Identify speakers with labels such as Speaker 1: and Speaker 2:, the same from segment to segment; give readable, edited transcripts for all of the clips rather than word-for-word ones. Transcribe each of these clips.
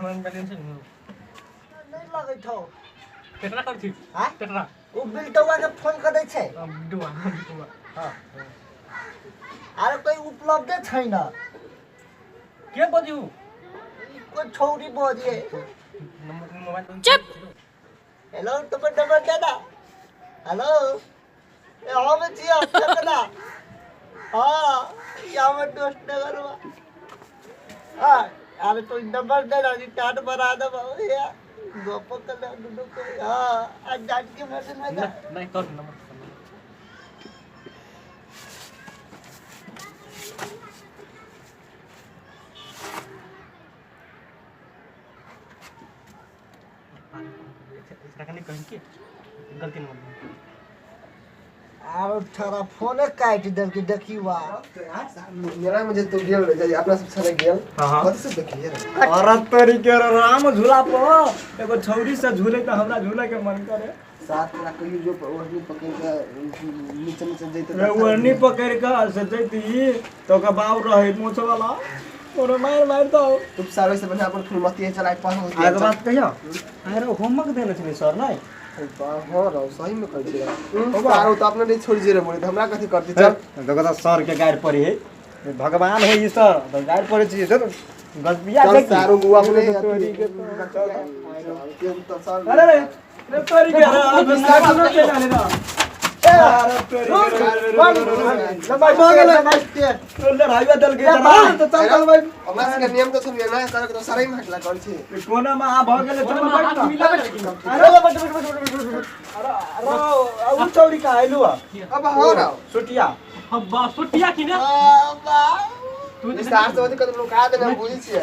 Speaker 1: हमन बैलेंस नहीं
Speaker 2: लगे छौ
Speaker 1: केतना कर छी
Speaker 2: हां
Speaker 1: केतना
Speaker 2: उ बिल्टवा के फोन कर दै छै
Speaker 1: दुआ
Speaker 2: हां अरे कोई उपलब्ध छैन
Speaker 1: के बजू
Speaker 2: कोई छौरी बजिए
Speaker 1: नंबर मोबाइल
Speaker 3: चुप
Speaker 2: हेलो तुम नंबर देना हेलो ए हम छिया केतना हां या में दोस्त नगरवा हां अरे तो नंबर देना रिचार्ज बना दे भैया गप कर दो को हां आज जाट के मैसेज में जा
Speaker 1: नहीं तो नंबर इसका कहीं के गलती न
Speaker 2: आरो थारा फोन काट दल के देखिवा
Speaker 4: मेरा मुझे तो गेल अपना सब छले गेल
Speaker 1: हां
Speaker 4: कथि से देखिए
Speaker 1: अरे तोरी के राम झूला पर एगो छौरी से झूले त हमरा झूले के मन करे
Speaker 4: साथ में कहियो जो ओढ़नी पकड़ के नीचे नीचे जैते
Speaker 1: ओढ़नी पकड़ के से जैती तो का बाव रहे मोछ वाला और मार दो
Speaker 4: तुम सारे से बढ़िया अपन फुलमती चलाए पढ़ हो
Speaker 1: आगे बात कहियो अरे होमवर्क देने छले सर नहीं
Speaker 4: हो रहो सही में कहै छै सारो तो अपने नहीं छोड़ जे रे बोले हमरा कथि करती चल
Speaker 1: देखो तो सर के गाइड पड़ी है भगवान है ई सर तो गाइड पड़ी छी तो गलतिया
Speaker 4: चल सारो बुआ अपने
Speaker 1: तोरी के
Speaker 4: तो सर
Speaker 1: अरे रे तोरी के अरे सारो के जाने ना अरे तोरी
Speaker 2: लंबा बगल मस्ते
Speaker 1: लड़ाईवा दल के
Speaker 2: तो चल चल भाई
Speaker 4: हमरा से नियम तो सब ना करे तो सारे में हटला कर छै
Speaker 1: कोना में आ भ गेले चल बैठ
Speaker 2: अरे बट अरे उ चौड़ी का आइलु
Speaker 4: अब हो रहो
Speaker 1: सुटिया
Speaker 3: हब्बा सुटिया की ने
Speaker 4: तू सार से ओदी कदम का देना बुझी छै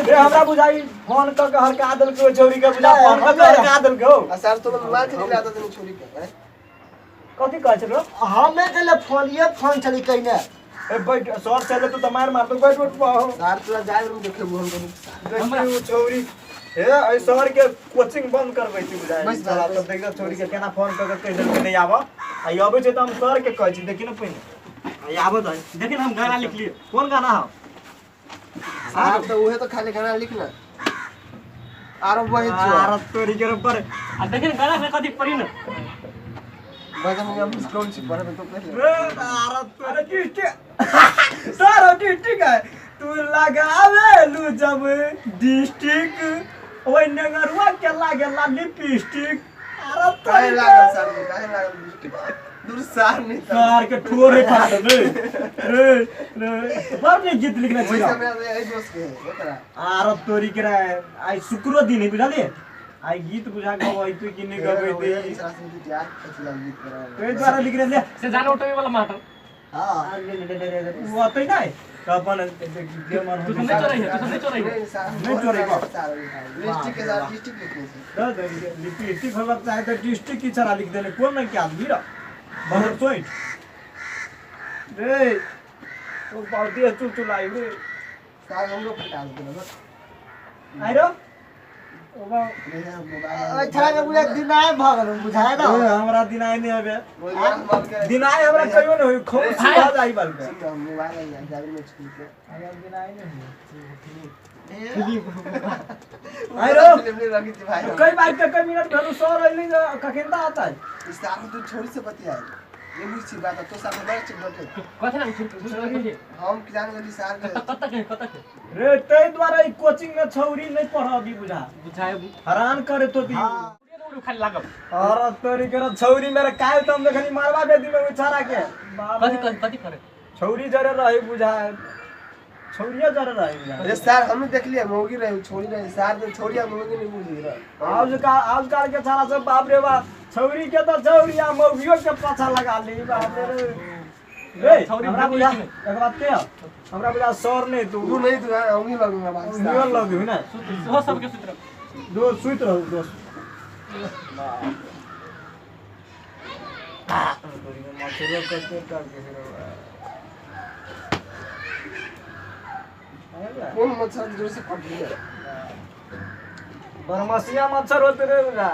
Speaker 1: रे हमरा बुझाई फोन क के हरका दल के चौरी के बुझा फोन क के हरका दल के
Speaker 4: आ सार तो मार के लाता तने छोरी के
Speaker 1: कथि कहै छलो
Speaker 2: हमें गेले फोन ये फोन चली कइने
Speaker 1: ए बैठ सर चले तो मार मार तो बैठ पाओ
Speaker 4: सार तोरा जाय रूम देखे बोल करू
Speaker 1: देखियो छौरी ए आई शहर के कोचिंग बंद करबै छी बुझाई
Speaker 4: बस
Speaker 1: साला तो देखियो छौरी के केना फोन क के कह दल के नहीं आबो आई आबै छै त हम सर के कहै छी देखि न पहिने आई आबो त देखिन हम गाना लिख लिए कौन गाना हो
Speaker 4: सार तो उहे तो खाली गाना लिखना आरो वही जो
Speaker 1: आर तोरी के ऊपर
Speaker 3: आ देखिन गाना में कथि पड़ी न
Speaker 4: वजह में हम कौन सी पढ़े तो पहले
Speaker 1: आर तोरे टिटी सर टिटी का तू लगावे लू जब डिस्ट्रिक्ट ओइ नगरवा के लागेला लिपस्टिक आर
Speaker 4: काहे
Speaker 1: तोरी
Speaker 4: लागल सार में काहे लागल दूर सार नहीं
Speaker 1: कार के ठोरे फाट रे रे बाप ने गीत लिखना
Speaker 4: वही
Speaker 1: चाहिए
Speaker 4: समय ए दोस्त के एकरा
Speaker 1: आर तोरी के आई शुक्र दिन है बुझाली आई गीत बुझा के वही तू कि नहीं गबै दे
Speaker 4: याद पछला गीत करा
Speaker 1: ए द्वारा लिख रहे
Speaker 3: से जान उठे वाला माटर
Speaker 2: हां
Speaker 1: वो आते नहीं तो अपन के मन
Speaker 3: तू नहीं चोरई है तू नहीं चोरई है
Speaker 4: नहीं चोरी को लिस्टिक के साथ लिस्टिक लिखने से
Speaker 1: लिपस्टिक होला चाहे तो डिस्ट्रिक्ट की छरा लिख देने कौन नहीं क्या आदमी रा बहुत सोई रे तो बाउटी चुल आई रे
Speaker 4: सार हम लोग फटा दे
Speaker 1: आई रो ओ बा
Speaker 2: अच्छा के बुझा दिन आए भगल बुझाए ना
Speaker 1: हमरा दिन आए नहीं आबे
Speaker 4: मोबाइल
Speaker 1: दिन आए हमरा कहियो नहीं होई खूब सीधा जाई बाल के
Speaker 4: मोबाइल है जागर में छूट के
Speaker 1: अगर दिन आए नहीं आई रो
Speaker 4: फिल्म लगी थी भाई
Speaker 1: कई बार के कई मिनट भर सो रही ककेंदा आता है
Speaker 4: इस सार तू छोड़ से बतिया ये मुझसे बात तो सार में बैठ बैठे
Speaker 3: कथि ना सुन
Speaker 4: हम जान गली सार के
Speaker 3: कत
Speaker 1: रे तै द्वारा ई कोचिंग में छौरी नहीं पढ़ाबी बुझा
Speaker 3: बुझाए
Speaker 1: हैरान करे तो दी
Speaker 3: खाली लागब
Speaker 1: और तोरी के छौरी मेरे काहे तुम देखनी मारवा दे दी में उछारा के
Speaker 3: कथि करे
Speaker 1: छौरी जरे रही बुझा छौरिया जरे रही बुझा
Speaker 4: अरे सार हमने देख लिया मोगी रहे छोड़ी रहे सार तो छोड़िया मोगी नहीं बुझी रहा
Speaker 1: आजकल के छाड़ा सब बाप रे बाप छौरी के तो छौरिया मौगियो के पाछा लगा ली बाप रे रे
Speaker 3: छौरी
Speaker 1: हमरा बुझा एक बात के हमरा बुझा सर नहीं
Speaker 4: तू नहीं तू हम ही लगूंगा बात
Speaker 1: निकल लगी ना
Speaker 3: हो सबके सूत्र
Speaker 1: दो सुइत रहो दोस्त तोरी में मछरिया करते करके
Speaker 4: कौन मच्छर जोर से फट गया
Speaker 1: बरमसिया मच्छर होते रे बुझा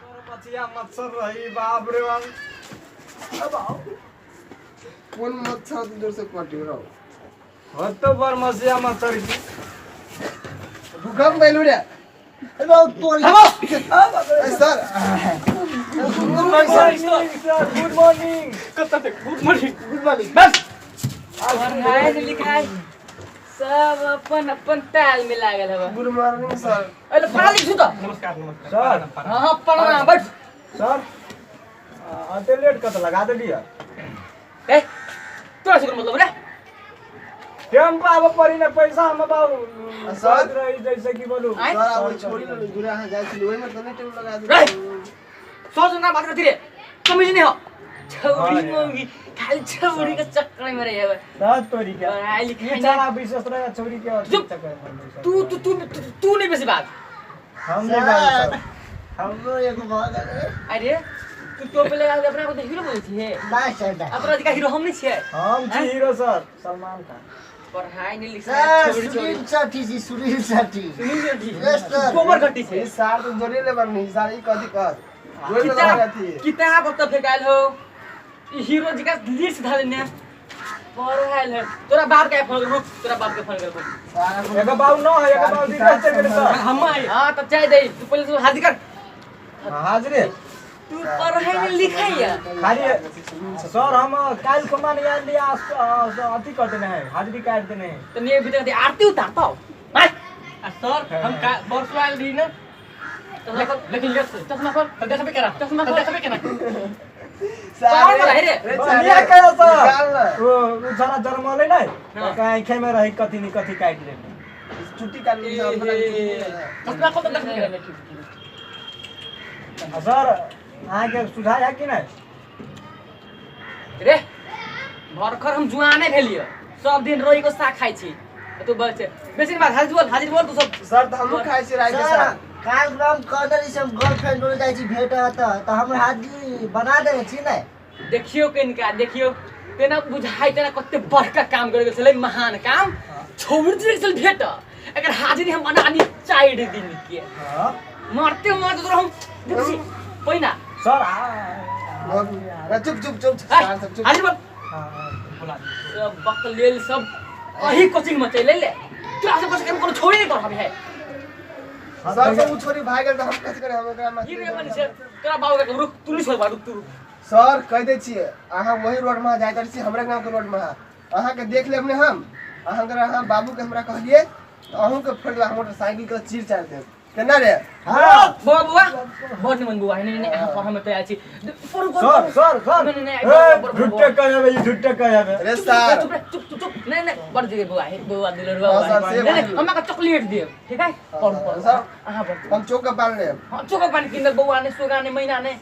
Speaker 1: बरमसिया मच्छर रही बाप रे बाप अब आओ
Speaker 4: कौन मच्छर जोर से फट रहा
Speaker 1: हो तो बरमसिया मच्छर की
Speaker 4: गम गइल रे
Speaker 2: लो तोरी
Speaker 4: sir
Speaker 1: good morning sir good morning
Speaker 3: कता थे गुड मॉर्निंग
Speaker 2: गुड मॉर्निंग
Speaker 3: बस
Speaker 5: पढ़ाई लिखाई सब अपन अपन ताल में लागल हवा
Speaker 4: गुड मॉर्निंग सर
Speaker 5: अरे पढ़ा लिख तो
Speaker 3: नमस्कार नमस्कार
Speaker 1: सर
Speaker 5: हां पढ़ना बैठ
Speaker 1: सर अटेलेट कत लगा देलिए
Speaker 5: ए तोरा से मतलब रे
Speaker 1: केम पाब परी ने पैसा हम बाबू
Speaker 4: सर।
Speaker 1: सर रही जैसे कि बोलू
Speaker 5: आय?
Speaker 4: सर अब छोड़ी न गुरा हां जाय छी ओइ में तने टाइम लगा
Speaker 5: रे
Speaker 4: दे
Speaker 5: सोच ना बात करती रे समझ नहीं हो छौरी
Speaker 1: हाँ,
Speaker 5: मोगी खाली छौरी के चक्कर में रही है
Speaker 1: दस तोरी के
Speaker 5: पढ़ाई लिखाई
Speaker 1: ये चला विशेष रहा छोरी के और
Speaker 5: चुप।
Speaker 1: चक्कर में
Speaker 5: तू तू तू तू नहीं बेसी बात
Speaker 1: हम नहीं जाने सर
Speaker 2: हमरो एगो भाग रे
Speaker 5: अरे तू तो पहले अपने को हीरो बोलती है
Speaker 2: ना सर
Speaker 5: अपना का हीरो हम नहीं छे
Speaker 1: हम छी हीरो सर सलमान खान
Speaker 5: पढ़ाई नहीं लिखा
Speaker 2: सर
Speaker 5: छौरी छौरी
Speaker 2: सुनील साथी जी सुनील साथी यस सर
Speaker 5: गोबर घटी छे
Speaker 4: ए सार तो जोड़ी ले बरनी सार ई कथि कर जोड़ी ले लगा थी
Speaker 5: किताब अब तो फेंकायल हो ई हीरो जी का लिस्ट धाले ने पढ़ायल है तोरा बाप का फोन करो तोरा बाप के फोन करो
Speaker 4: सार
Speaker 1: एगो बाबू न है एगो बाबू दिक्कत से गेल सर
Speaker 5: हम आई हां तो चाय दे तू पहले तू हाजिर कर
Speaker 1: हाजिर
Speaker 5: तू पढ़ाई नहीं लिखाई है
Speaker 1: खाली सर हम काल को मान यार लिया अति कर देने हैं हाजिरी काट देने हैं
Speaker 5: तो ने भीतर आरती उतार पाओ हां
Speaker 3: सर हम का परसों आयल रही ना लेकिन ले चश्मा खोल देखबे करा चश्मा खोल देखबे करा
Speaker 5: पावर वाला है रे
Speaker 1: बढ़िया कहो
Speaker 4: निकाल ना।
Speaker 1: सर वो जरा जरमले नहीं
Speaker 5: हाँ।
Speaker 1: कहीं खे में रही कथी नहीं कथी काट ले
Speaker 4: छुट्टी कर ली
Speaker 5: चश्मा खोल तो देखबे करा
Speaker 1: सर अहाँ के सुझाव है कि नहीं
Speaker 5: रे भरखर हम जुआने भेलियो सब दिन रोई को साग खाइ छी तू बच बेसी बात हाजिर बोल तू सब
Speaker 4: सर तो हम खाइ छी राइ के
Speaker 2: सर
Speaker 4: साथ
Speaker 2: काल नाम कदर से गर्लफ्रेंड बोले जाय छी भेट त हम हाजी बना दे छी नै
Speaker 5: देखियो किनका देखियो तेना बुझाइ तेना कते बड़का काम करे छले महान काम छोड़ दे चल भेट अगर हाजिरी हम बना दी 4 दिन के
Speaker 1: हाँ
Speaker 5: मरते मरते तो हम देखी पहिना
Speaker 1: सर
Speaker 4: चुप चुप चुप सार सब चुप
Speaker 5: हाजिर बोल
Speaker 3: बोला
Speaker 5: सब बकलेल सब अही कोचिंग में चले ले क्लास में बस कोनो छोड़ी नहीं कर हबे है
Speaker 4: सर सब छोरी भाग गेल त हम कथि करे हम एकरा
Speaker 5: ये रे बनी से तेरा बाबू का रुक तू नहीं छोड़ बाबू तू
Speaker 4: सर कह दे छिए अहाँ वही रोड में जाय छी हमरा गांव के रोड में अहाँ के देख लेब ने हम अहाँ अगर अहाँ बाबू के हमरा कहलिए तो अहूं के फोड़ मोटरसाइकिल के चीर चार देब केना रे
Speaker 2: हां
Speaker 5: बुआ बहुत नहीं मन बुआ नहीं नहीं हम हम तो आछि
Speaker 1: सर सर सर झुट्टे कहबे ये झुट्टे कहबे
Speaker 4: अरे सर
Speaker 5: चुप नहीं नहीं बड़ जगह बुआ है बुआ दिलर बुआ
Speaker 4: हाँ, सर, सेब
Speaker 5: नहीं
Speaker 4: है।
Speaker 5: हम का चॉकलेट दे ठीक है पढ़
Speaker 4: सर
Speaker 5: हां पढ़
Speaker 4: हम चौक पाल ले
Speaker 5: हां चोको पानी किंदल बुआ ने सोगा ने महीना ने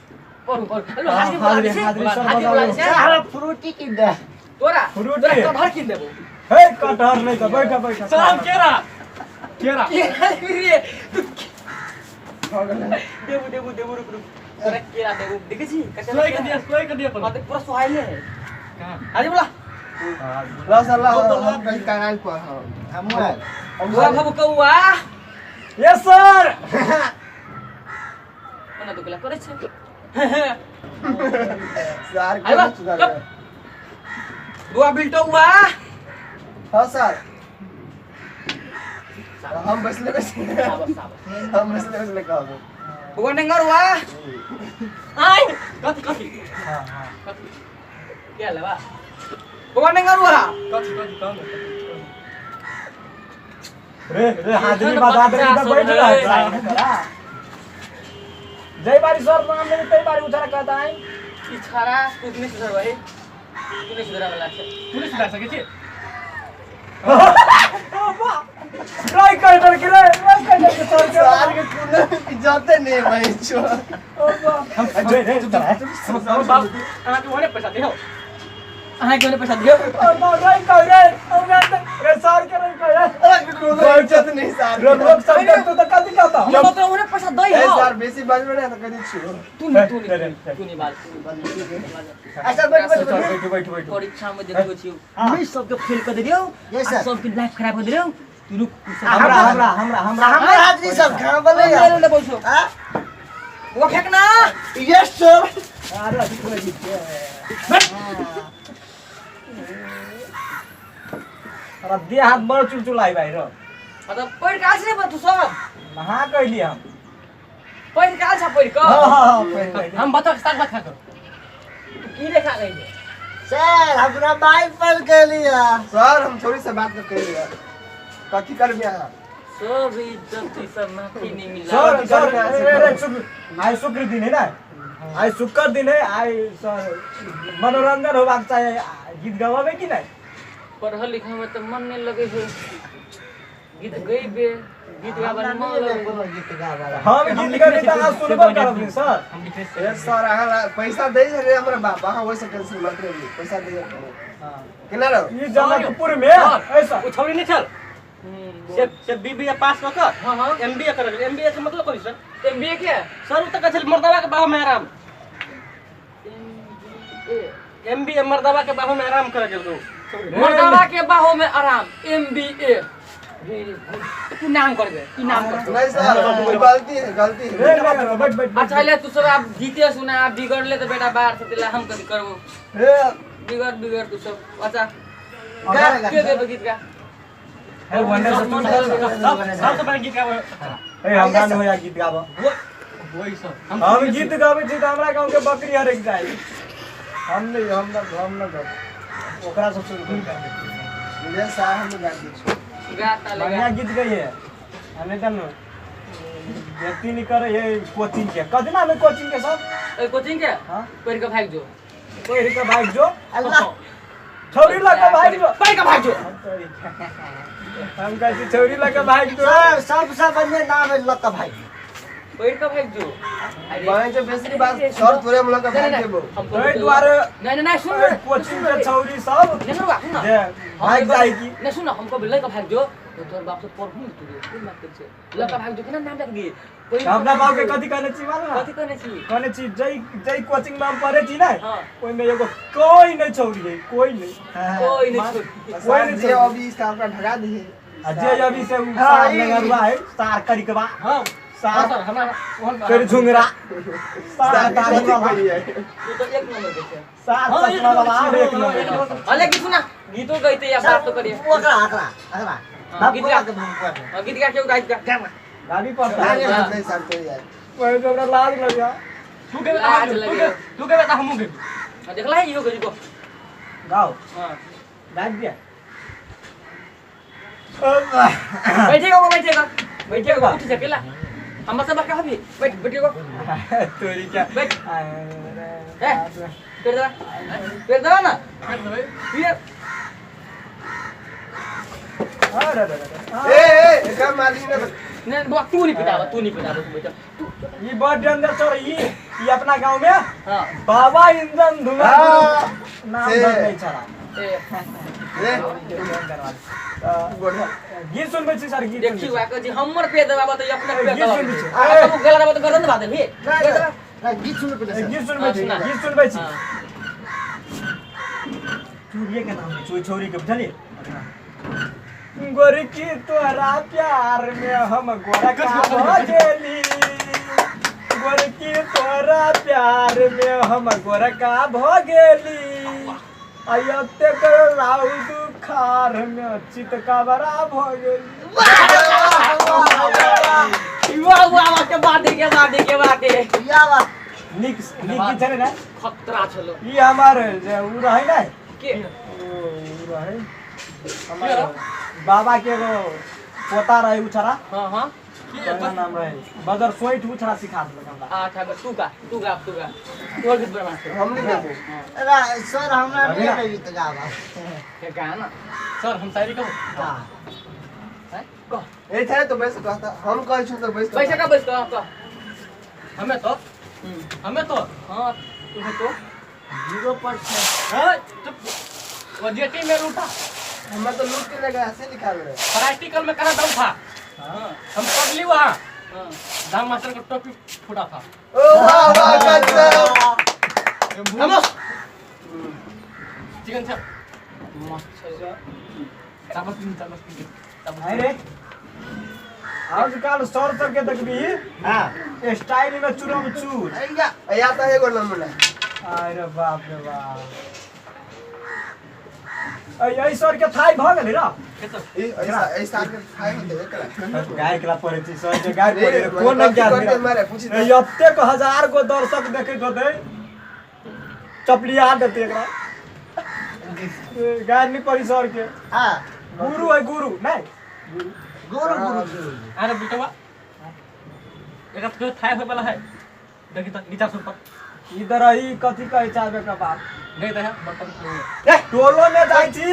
Speaker 5: पढ़ हेलो हाजिर
Speaker 1: हाजिरी सर
Speaker 5: बुला
Speaker 1: बताओ।
Speaker 5: से
Speaker 2: सर फ्रूटी किन दे
Speaker 5: तोरा
Speaker 1: फ्रूटी।
Speaker 5: तोरा कटहर किन देबो
Speaker 1: हे कटहर नहीं तो बैठा
Speaker 3: सर केरा केरा
Speaker 5: ये तू
Speaker 4: हो गेल
Speaker 5: देबो रुक तोरा केरा देबो देखे छी
Speaker 3: सोई के दिया पर
Speaker 5: पूरा सुहाइले है
Speaker 3: कहां
Speaker 5: हाजिर बोला
Speaker 4: ला सर ला हम कहीं कांगाल पर
Speaker 2: हम
Speaker 5: बुआ बाबू कौआ
Speaker 1: यस सर
Speaker 5: कोना दुकला करे छै
Speaker 4: सर
Speaker 5: आइ बा,
Speaker 4: के
Speaker 5: चुप। बुआ बिल्टो हुआ
Speaker 4: हां सर हम बसले
Speaker 5: साबस
Speaker 4: हम बसले कहबो
Speaker 5: बुआ नंगर हुआ आई कथी
Speaker 1: हां हां
Speaker 5: क्या लेवा बुआ नंगर हुआ
Speaker 3: कथी
Speaker 1: रे हाजिरी बता दे इधर बैठ रहा है जय बारी सर नाम लेने कई बारी उधर कहता है
Speaker 5: ई छारा कुछ नहीं सुधर भाई तू नहीं सुधरा वाला है
Speaker 3: तू नहीं सुधार सके छी
Speaker 1: ट्राई कर कर के सर
Speaker 4: सर के कुने जाते नहीं भाई छो
Speaker 1: हम
Speaker 3: हम बाबू आना के ओने पैसा दियो
Speaker 5: आहा के पैसा दियो
Speaker 1: नहीं कर रे सर के नहीं कर
Speaker 4: कोई जत नहीं सर
Speaker 1: लोग सब तो कथी कहता
Speaker 5: हम तो उन्हें पैसा दई
Speaker 4: ए
Speaker 5: हो
Speaker 4: सर बेसी बजबे नहीं तो कदी छु
Speaker 5: तू नहीं बात
Speaker 2: अच्छा बैठ
Speaker 1: बैठ
Speaker 5: परीक्षा में देखो छियो मैं सबके फेल कर दियो
Speaker 2: Yes, sir.
Speaker 5: सबके लाइफ खराब कर दियो तू रुक
Speaker 1: हमरा
Speaker 2: हमरा हाजिरी सब खा बोले
Speaker 5: ले ले बोल छो
Speaker 2: हां
Speaker 5: वो फेंकना
Speaker 2: यस सर
Speaker 1: अरे दे हाथ बड़ चुलचुलाई भाइ र
Speaker 5: मतलब पैर काल से तू सब
Speaker 1: नहा कैली हम
Speaker 5: पैर काल छ पैर क
Speaker 1: हाँ पहले
Speaker 3: हम बता साग भात खाकर
Speaker 5: की देखा गई
Speaker 2: सर हमरा बाइक पर के लिया
Speaker 4: सर हम छोरी से बात कर लिया कथी कर बिया
Speaker 5: सब इज्जत ई सब माफी नहीं मिला
Speaker 1: सर सर अरे शुक्र आज शुक्र दिन है ना आज शुक्र दिन है आज सर मनोरंजन होबाक चाहिए गीत गवाबे कि नहीं
Speaker 5: पढ़ल लिखल में तो मन नहीं लगे है गीत गईबे गीत गावे में मन लगे
Speaker 2: कोनो गीत गावा
Speaker 1: हम गीत गाबे त आज सुनबे करब नहीं सर
Speaker 3: हम लिखे
Speaker 4: ए सर अहाँ पैसा दे रे हमरा बाप अहाँ वैसे टेंशन मत लीजिए पैसा दे केना रहो
Speaker 1: ये जनकपुर में ऐसा
Speaker 3: वो छौरी नहीं चल से बीबीए पास कर
Speaker 5: हां हां
Speaker 3: एमबीए कर एमबीए से मतलब करी सर
Speaker 5: एमबीए क्या
Speaker 3: सर तक चल मर्दावा के बाहु में आराम एमबीए मर्दावा के बाहु में आराम कर गेल
Speaker 5: मर्दावा के बाहों में आराम एमबीए तू नाम कर दे ई नाम कर
Speaker 4: नहीं सर गलती है
Speaker 1: रे रे बैठ बैठ
Speaker 5: अच्छा ले तू सब आप जीते सुना आप बिगड़ ले तो बेटा बाहर से दिला हम कभी करबो बिगड़ तू सब अच्छा के दे गीत का
Speaker 1: है वने से तू
Speaker 3: सबसे बड़ा गीत गावे
Speaker 1: ए हम गान होया गीत गाबो
Speaker 3: वही सर
Speaker 1: हम गीत गाबे छी त हमरा गांव के बकरी हरेक जाई हम न गाब ओकरा सब शुरू कर
Speaker 4: ये सर हम गा दी
Speaker 5: गाता
Speaker 1: बढ़िया
Speaker 5: लगा
Speaker 1: गीत गइए हमें तन व्यक्ति नहीं करे ये कोचिंग के कतना में कोचिंग के सब
Speaker 5: ए कोचिंग के
Speaker 1: हां
Speaker 5: पैर का भाग जो
Speaker 1: कोई के भाग जो
Speaker 2: अल्लाह
Speaker 1: छौरी लगा भाग जो
Speaker 5: पैर का भाग जो
Speaker 1: हम कहते छौरी लगा भाग जो
Speaker 2: सर सबसे बढ़िया नाम है लक्का भाई
Speaker 5: पैर का भाग जो
Speaker 4: बाएं जो बेसिक बात सर तोरे हम लोग का भाग देबो
Speaker 1: ओए द्वारे
Speaker 5: नहीं सुन रे
Speaker 1: कोचिंग के छौरी सब
Speaker 5: नहीं ना सुन
Speaker 1: जे भाग जाएगी
Speaker 5: नहीं सुन हमको बिल्ले का भाग जो तो तोर बाप से पढ़ू तू कोई मत कर छे लका भाग जो के नाम लग गई कोई
Speaker 1: हमरा बाप के कथि कहने छी मालूम
Speaker 5: कथि कहने छी
Speaker 1: कहने छी जई कोचिंग में हम पढ़े छी ना
Speaker 5: हां
Speaker 1: ओइ में एगो कोई नहीं छौरी है कोई नहीं
Speaker 5: कोई नहीं छोड़
Speaker 4: सर जे अभी इस काम का भगा दिए
Speaker 1: जे अभी से सार लगलवा है सार करी के बा
Speaker 3: हां
Speaker 1: सार
Speaker 3: सर हमारा
Speaker 1: फिर झुंगरा सार तारी
Speaker 4: ठीक
Speaker 1: वाला
Speaker 4: करिए
Speaker 5: तू तो एक नंबर के छे
Speaker 1: सार चश्मा वाला एक नंबर
Speaker 5: अले की सुना गीतो गईते या बात तो करिए
Speaker 2: ओकरा अकरा
Speaker 5: गीत गा गीत गा के गाइस का
Speaker 1: गाड़ी पर
Speaker 4: आगे नहीं सर तो यार
Speaker 1: कोई तो हमरा लाज लग गया
Speaker 3: तू के
Speaker 5: लाज लगे।
Speaker 3: तू के बता हमू के
Speaker 5: देखला है इहो गई को
Speaker 1: गाओ
Speaker 5: हां
Speaker 1: गाड़ दिया
Speaker 5: बैठेगा उठ सकेला हम सब का हबी बैठेगा
Speaker 1: तोरी क्या
Speaker 5: बैठ
Speaker 1: अरे
Speaker 5: कर दो ना ये
Speaker 4: ए का मालिक ने
Speaker 5: नहीं बुआ तू नहीं पिटावा तू बेटा तू
Speaker 1: ये बहुत डेंजर छोड़ ये अपना गांव में
Speaker 5: हां
Speaker 1: बाबा इंजन धुआं
Speaker 4: हाँ।
Speaker 1: नाम
Speaker 4: से।
Speaker 1: धर नहीं चला
Speaker 5: ए
Speaker 4: बढ़िया
Speaker 1: गीत सुनबे छी सर गीत
Speaker 5: देखी हुआ के जी हमर पे दबाबा तो अपने पे
Speaker 1: गीत सुनबे छी
Speaker 5: दबावा तो गला दबावा तो गर्दन बात है
Speaker 2: ना गीत सुन पे
Speaker 1: गीत सुनबे छी
Speaker 5: सुना।
Speaker 1: गीत सुनबे छी
Speaker 5: हां
Speaker 1: चूड़िए के नाम चोरी छोरी के बुझलिए गोरकी तोरा प्यार में हम गोरका भजेली गोरकी तोरा प्यार में हम गोरका भगेली अयते कर लाउ दुखार में चित का बड़ा भगेली
Speaker 5: वाह वाह के बात
Speaker 2: या बा
Speaker 1: निक की छले ना
Speaker 5: खतरा छलो
Speaker 1: ई हमार जे उ रहे ना
Speaker 5: के
Speaker 1: उ रहे हमार बाबा के एगो पोता रहे उछरा
Speaker 5: हां हां
Speaker 1: क्या नाम रहे बदर सोइठ उछरा सिखा देलक हमरा
Speaker 5: अच्छा तू गा और गीत बना
Speaker 4: हम नहीं देबो
Speaker 2: अरे सर हमरा नहीं गीत गावा
Speaker 5: के गाना
Speaker 3: सर हम शायरी कहू
Speaker 2: हां
Speaker 5: है कह
Speaker 4: ए थे तो बैस कहता हम कहै छु तो बैस
Speaker 5: पैसा का बस कह
Speaker 3: हमें तो
Speaker 5: हां तुम्हें तो
Speaker 2: 0%
Speaker 3: हां चुप वो जेटी में लूटा
Speaker 4: हम तो लूट के लगा ऐसे लिखा रहे
Speaker 3: प्रैक्टिकल में करा दम था हां हम पढ़ ली वहां
Speaker 5: हां
Speaker 3: दाम मास्टर का टोपी फूटा था
Speaker 4: ओ वाह वाह गजब
Speaker 3: नमस चिकन छप
Speaker 5: मस्त है
Speaker 3: तब
Speaker 1: है रे आजकल सर सब के देखबी
Speaker 2: हां
Speaker 1: स्टाइल में चूरम चूर
Speaker 2: अइया
Speaker 4: या तो एगो नंबर
Speaker 1: अरे बाप रे बाप ऐ सर के थाई भ गेलै रे
Speaker 4: ऐसा आके खाए होते एकला
Speaker 1: गाय केला पड़े छी सर के गाय पड़े कोन
Speaker 4: करके
Speaker 1: ज्ञान
Speaker 4: मारे पूछी
Speaker 1: ए हफ्ते को 1000 गो दर्शक देखैत होते चपलिया देते एकरा गाय नहीं पड़ी सर के
Speaker 2: हां
Speaker 1: गुरु है गुरु नहीं
Speaker 2: गुरु गुरु
Speaker 3: अरे बेटवा एका तो थाय होय वाला है देखि त नीचा सुन पर
Speaker 1: इधर ही कथी कहै चाहबे का बात
Speaker 3: गई त है बर्तन
Speaker 1: ए टोलो में जाई छी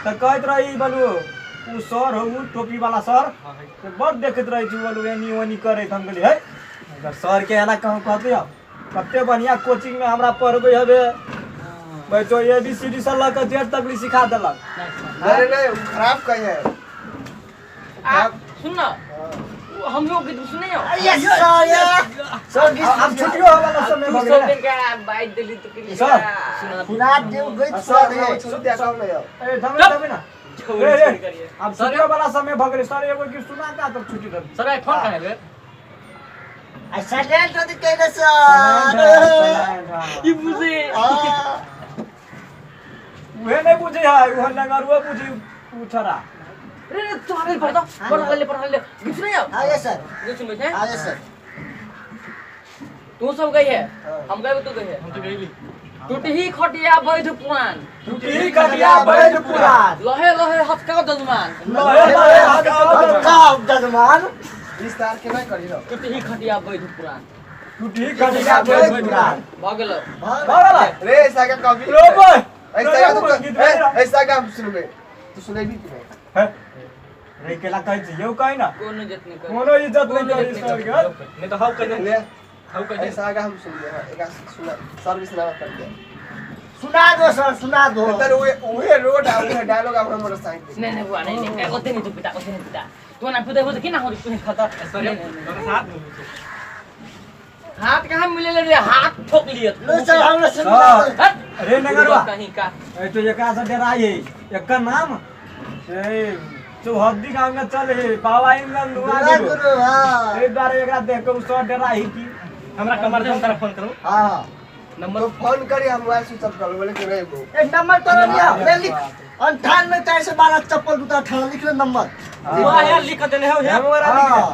Speaker 1: त कहत रही बोलू उ सर हो उ टोपी वाला सर तो बड़ देखत रही छी बोलू एनी ओनी करे हम कहली है अगर सर के एना कहूं कहते हो कते बढ़िया कोचिंग में हमरा पढ़बे हबे बच्चों ABCD से लग के जेड तक भी सिखा देलक
Speaker 4: अरे नहीं खराब कहे है
Speaker 5: आप सुन ना हम लोग गीत सुने हो
Speaker 2: यस सर
Speaker 1: अब छुट्टियों वाला समय
Speaker 5: तू
Speaker 1: भग
Speaker 5: सब
Speaker 1: गया
Speaker 5: दिन का बाइट दिली तो के
Speaker 1: सर।
Speaker 5: सुना
Speaker 2: सुना देव गई
Speaker 4: सर
Speaker 2: सर
Speaker 4: नहीं सुन दिया काम नहीं
Speaker 1: ए थमे ना
Speaker 5: छोड़
Speaker 1: ए, ए,
Speaker 5: करिए
Speaker 1: अब छुट्टियों वाला समय भग गया सर एगो की सुना का तब छुट्टी दे
Speaker 3: सर आई फोन करे बे
Speaker 2: साइलेंट होती कहने सर
Speaker 5: ये मुझे
Speaker 1: उहे नहीं बुझे है उहे नगरुआ बुझी उछरा
Speaker 5: रे तोरे पढ़ ले गीत सुने हो
Speaker 2: हां यस सर
Speaker 5: गीत सुन बैठे
Speaker 2: हां यस सर
Speaker 5: तू सब गई है हम गए तू गई है
Speaker 3: हम तो गईली
Speaker 5: टूटी खटिया बैठ पुरान
Speaker 1: टूटी कटिया बैठ पुरान
Speaker 5: लहे लहे हथका जजमान
Speaker 1: लहे लहे हाथ
Speaker 2: का जजमान
Speaker 4: विस्तार के नहीं करी लो
Speaker 5: टूटी खटिया बैठ पुरान
Speaker 1: टूटी कटिया बैठ पुरान
Speaker 5: भगलो
Speaker 1: बाबा
Speaker 4: रे ऐसा का कभी
Speaker 1: रो बोय
Speaker 4: ऐसा का तो ऐसा का सुनबे तू सुनेबी कि नहीं
Speaker 1: रे केला कहै छी यौ कहै ना
Speaker 5: कोनो इज्जत नहीं कर
Speaker 1: कोनो इज्जत नहीं करी सर के
Speaker 3: नहीं तो हाउ कह
Speaker 4: ले
Speaker 3: हाउ कह
Speaker 4: ऐसा का हम सुन ले एक सुना सर्विस ना कर दे
Speaker 2: सुना दो सर सुना दो
Speaker 4: तर उहे रोड आ उहे डायलॉग हमरा मोटरसाइकिल
Speaker 5: नहीं बुआ नहीं ओते नहीं तू पिता तू ना पुदे कि ना हो तू खाता
Speaker 3: सॉरी दोनों साथ
Speaker 5: हाथ कहां मिले रे हाथ ठोक लिए
Speaker 2: लो सर हमरा सुना
Speaker 1: रे नगरवा
Speaker 5: कहीं का
Speaker 1: ए तो एकरा से डराई एकर नाम ए चौहद्दी गांव में चल हे बाबा इंगन दुआ
Speaker 2: दो गुरु हां
Speaker 1: ए बारे एकरा देख के उ सर डराई की
Speaker 3: हमरा कमर दे हम तारा फोन करूं
Speaker 2: हां
Speaker 3: नंबर
Speaker 4: तो फोन करी हम मोबाइल स्विच ऑफ कर बोले कि नहीं वो
Speaker 2: एक नंबर तो लिया ले लिख 98 चप्पल जूता ठाड़ा लिख ले नंबर
Speaker 3: वाह यार लिख देले हो यार
Speaker 1: हमरा
Speaker 2: हां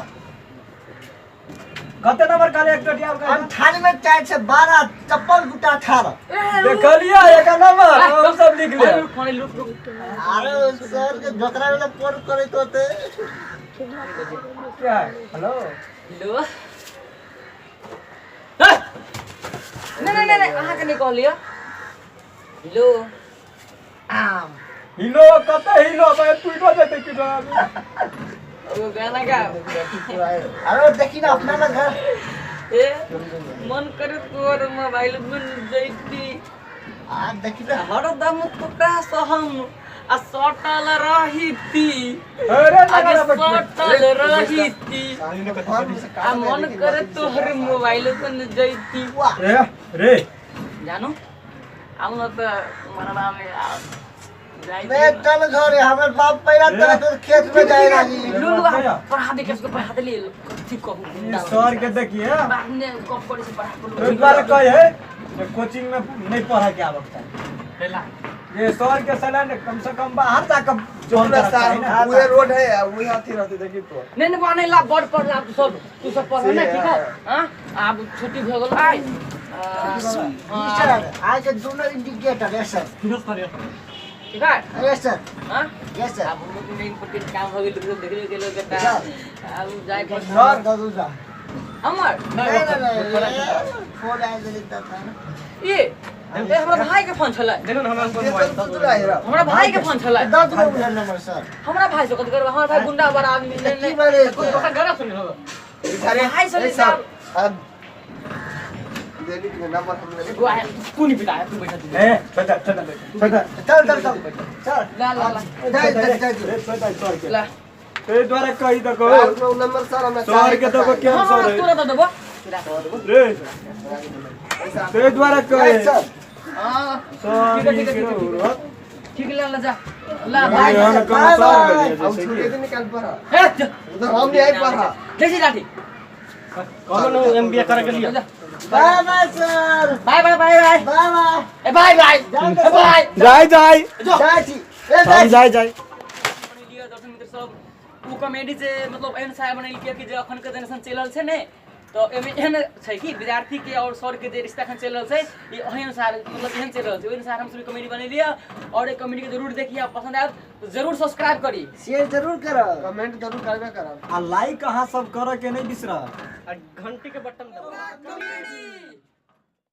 Speaker 1: कते नंबर काले एक टटिया का
Speaker 2: 98 चप्पल जूता ठाड़ा
Speaker 1: देखलिया एक नंबर हम सब लिख ले
Speaker 5: फोन लुक
Speaker 2: अरे सर के जोतरा वाला फोन करे तो ते
Speaker 1: क्या है हेलो
Speaker 5: हेलो नहीं अहाँ के नहीं कह लिया हेलो
Speaker 2: आम
Speaker 1: हिलो कते हिलो मैं ट्वीटर देते कि
Speaker 5: वो गाना का
Speaker 2: अरे देखी ना अपना ना घर
Speaker 5: ए मन करे तोर मोबाइल बन जैती
Speaker 2: आ देखी ना
Speaker 5: हरदम टुकड़ा सहम आ सटल रहीती
Speaker 1: अरे
Speaker 5: आगे
Speaker 1: नगरवा
Speaker 5: सटल रहीती
Speaker 4: फोन से
Speaker 5: आ मन करे तोहर मोबाइल बन जैती
Speaker 1: रे रे
Speaker 5: जानो आउ न त मरवा में आ
Speaker 2: मैं चल घर हमर बाप पैरा तो खेत में जाएगा जी
Speaker 5: लुलु पढ़ा दे के उसको पढ़ा दे ले कथी कहू
Speaker 1: ये सर के देखिए
Speaker 5: बाद में कब पढ़े से पढ़ा
Speaker 1: तो एक बार कहे है कि कोचिंग में नहीं पढ़ा के आवक चाहिए
Speaker 3: पहला
Speaker 1: ये सर के सलाह कम से कम बाहर जाकर
Speaker 4: जो
Speaker 1: जोन
Speaker 4: रास्ता उहे रोड है उहे हाथी रहते देखी तो
Speaker 5: नहीं बने ला बड़ पढ़ ला तू सब पढ़ ना ठीक है हां अब छुट्टी भ गेल आई
Speaker 2: सर आज के दोनों इंडिकेटर है सर
Speaker 5: ठीक है
Speaker 2: यस सर
Speaker 5: हां
Speaker 2: यस सर
Speaker 5: अब हम लोग ने इम्पोर्टेंट काम हो गेल तो देख ले बेटा अब जाए पर
Speaker 2: सर दादू जा
Speaker 5: हमर
Speaker 2: नहीं फोन आए देता था ना
Speaker 5: ये हमरा भाई के फोन छला
Speaker 3: देखो ना हमरा
Speaker 4: ये
Speaker 3: मोबाइल
Speaker 4: तो तुला है
Speaker 5: हमरा भाई के फोन छला
Speaker 2: दादू का नंबर सर
Speaker 5: हमरा भाई से कथि करबा हमर भाई गुंडा बड़ा आदमी नहीं
Speaker 2: की बारे
Speaker 5: कोई धोखा गलत सुन हो
Speaker 4: अरे
Speaker 5: भाई से
Speaker 4: सर अब देली के नंबर हमने
Speaker 5: एगो है तू नहीं पिता है तू बैठा तू
Speaker 1: ए छोटा छोटा छोटा
Speaker 2: चल चल चल चल
Speaker 5: ला ला ला
Speaker 1: सर के
Speaker 5: ला
Speaker 1: ए द्वारा कही तो को
Speaker 4: नंबर सर हमने
Speaker 1: सर के तो क्या
Speaker 5: हाँ
Speaker 1: सर
Speaker 5: तोरा तो देबो
Speaker 1: रे ते द्वारा कहे
Speaker 2: सर
Speaker 5: हां
Speaker 1: सर
Speaker 5: ठीक है, ठीक है, ठीक है। ठीक ला ला जा ला
Speaker 1: भाई
Speaker 5: भाई
Speaker 1: हम कम सर
Speaker 4: अब
Speaker 1: जैसे
Speaker 4: छुट्टी
Speaker 1: कि
Speaker 4: दिन निकाल पड़ा
Speaker 5: हे
Speaker 4: उधर हम नहीं आई पड़ा
Speaker 5: कैसी लाठी
Speaker 3: कौन नो एमबीए करे के लिए
Speaker 2: bye bye sir
Speaker 5: bye bye bye bye
Speaker 2: bye bye
Speaker 5: ए बाय बाय ए बाय
Speaker 1: जाय जाय
Speaker 2: जाची ए
Speaker 1: हम जाय जाय
Speaker 5: सब वो कॉमेडी से मतलब एहन साया बनल कि जे अखन के जनरेशन चलल छै ने तो एमे एहन छै कि विद्यार्थी के और सर के जे रिश्ता खन चल रहल छै ई ओहि अनुसार मतलब एहन चल रहल छै ओहि अनुसार हम सब कॉमेडी बनेलिए और एक कॉमेडी के जरूर देखिए पसंद आए तो जरूर सब्सक्राइब करी
Speaker 2: शेयर जरूर करब
Speaker 4: कमेंट जरूर करबे करब
Speaker 1: आ लाइक अहाँ सब करऽ के नहीं बिसरब
Speaker 3: घंटी के बटन दबाओ
Speaker 5: कॉमेडी